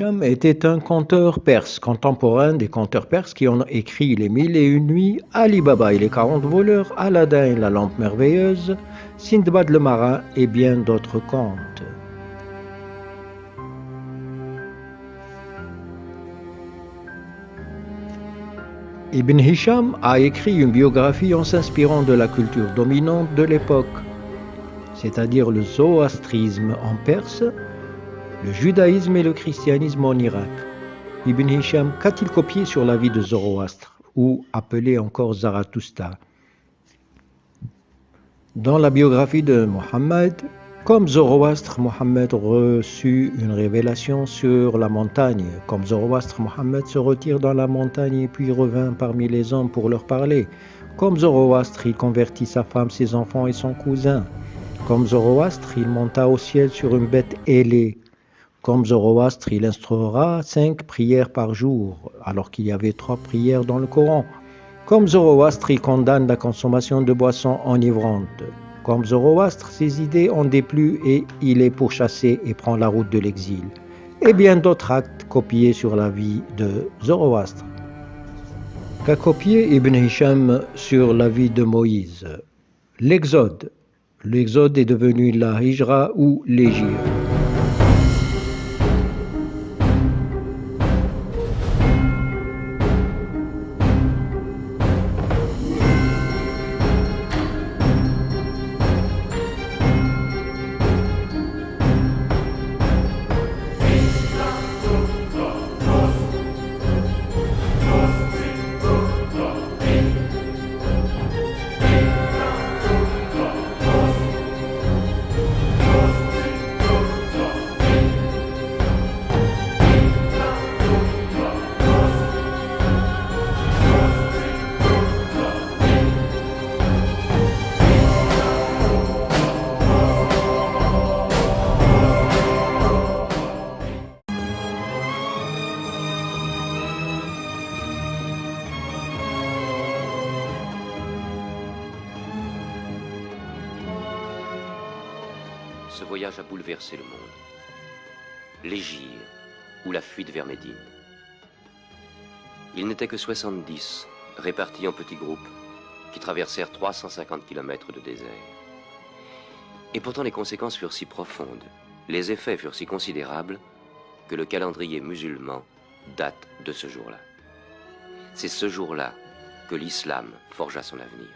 Hisham était un conteur perse, contemporain des conteurs perses qui ont écrit Les Mille et Une Nuits, Ali Baba et les 40 voleurs, Aladdin et la lampe merveilleuse, Sindbad le marin et bien d'autres contes. Ibn Hisham a écrit une biographie en s'inspirant de la culture dominante de l'époque, c'est-à-dire le zoroastrisme en Perse, le judaïsme et le christianisme en Irak. Ibn Hisham qu'a-t-il copié sur la vie de Zoroastre, ou appelé encore Zarathustra? Dans la biographie de Mohammed, comme Zoroastre, Mohammed reçut une révélation sur la montagne. Comme Zoroastre, Mohammed se retire dans la montagne et puis revint parmi les hommes pour leur parler. Comme Zoroastre, il convertit sa femme, ses enfants et son cousin. Comme Zoroastre, il monta au ciel sur une bête ailée. Comme Zoroastre, il instaura 5 prières par jour, alors qu'il y avait 3 prières dans le Coran. Comme Zoroastre, il condamne la consommation de boissons enivrantes. Comme Zoroastre, ses idées ont déplu et il est pourchassé et prend la route de l'exil. Et bien d'autres actes copiés sur la vie de Zoroastre. Qu'a copié Ibn Hisham sur la vie de Moïse? L'Exode. L'Exode est devenu la Hijra ou l'Hégire. Ce voyage a bouleversé le monde. L'Hégire, ou la fuite vers Médine. Ils n'étaient que 70, répartis en petits groupes, qui traversèrent 350 km de désert. Et pourtant les conséquences furent si profondes, les effets furent si considérables, que le calendrier musulman date de ce jour-là. C'est ce jour-là que l'islam forgea son avenir.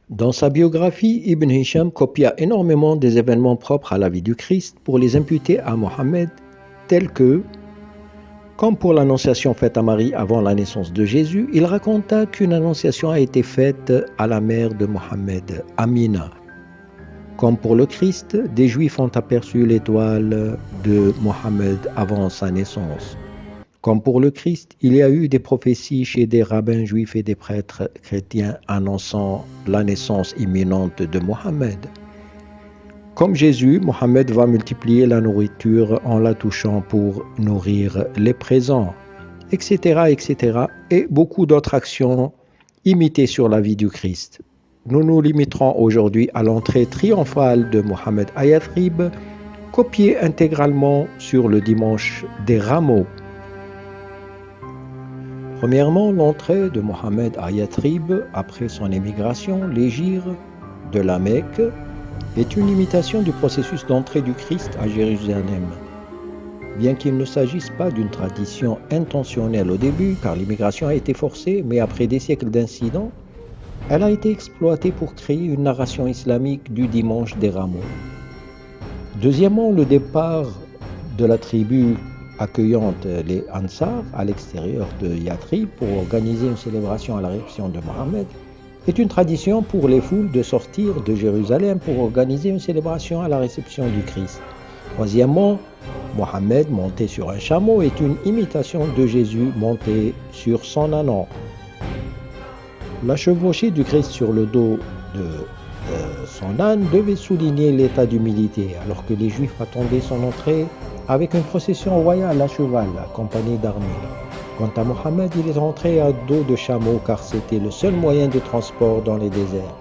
Dans sa biographie, Ibn Hisham copia énormément des événements propres à la vie du Christ pour les imputer à Mohammed, tels que, comme pour l'annonciation faite à Marie avant la naissance de Jésus, il raconta qu'une annonciation a été faite à la mère de Mohammed, Amina. Comme pour le Christ, des Juifs ont aperçu l'étoile de Mohammed avant sa naissance. Comme pour le Christ, il y a eu des prophéties chez des rabbins juifs et des prêtres chrétiens annonçant la naissance imminente de Mohammed. Comme Jésus, Mohammed va multiplier la nourriture en la touchant pour nourrir les présents, etc., etc., et beaucoup d'autres actions imitées sur la vie du Christ. Nous nous limiterons aujourd'hui à l'entrée triomphale de Mohammed à Yathrib, copiée intégralement sur le dimanche des Rameaux. Premièrement, l'entrée de Mohammed à Yathrib après son émigration, l'hégire de la Mecque, est une imitation du processus d'entrée du Christ à Jérusalem. Bien qu'il ne s'agisse pas d'une tradition intentionnelle au début, car l'immigration a été forcée, mais après des siècles d'incidents, elle a été exploitée pour créer une narration islamique du dimanche des Rameaux. Deuxièmement, le départ de la tribu accueillante les Ansar à l'extérieur de Yathrib pour organiser une célébration à la réception de Mohammed est une tradition pour les foules de sortir de Jérusalem pour organiser une célébration à la réception du Christ. Troisièmement, Mohammed monté sur un chameau est une imitation de Jésus monté sur son ânon. La chevauchée du Christ sur le dos de son âne devait souligner l'état d'humilité, alors que les Juifs attendaient son entrée avec une procession royale à cheval, accompagnée d'armées. Quant à Mohammed, il est rentré à dos de chameau car c'était le seul moyen de transport dans les déserts.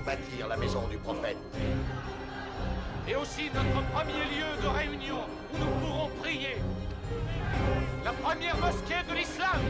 Bâtir la maison du prophète. Et aussi notre premier lieu de réunion où nous pourrons prier. La première mosquée de l'islam.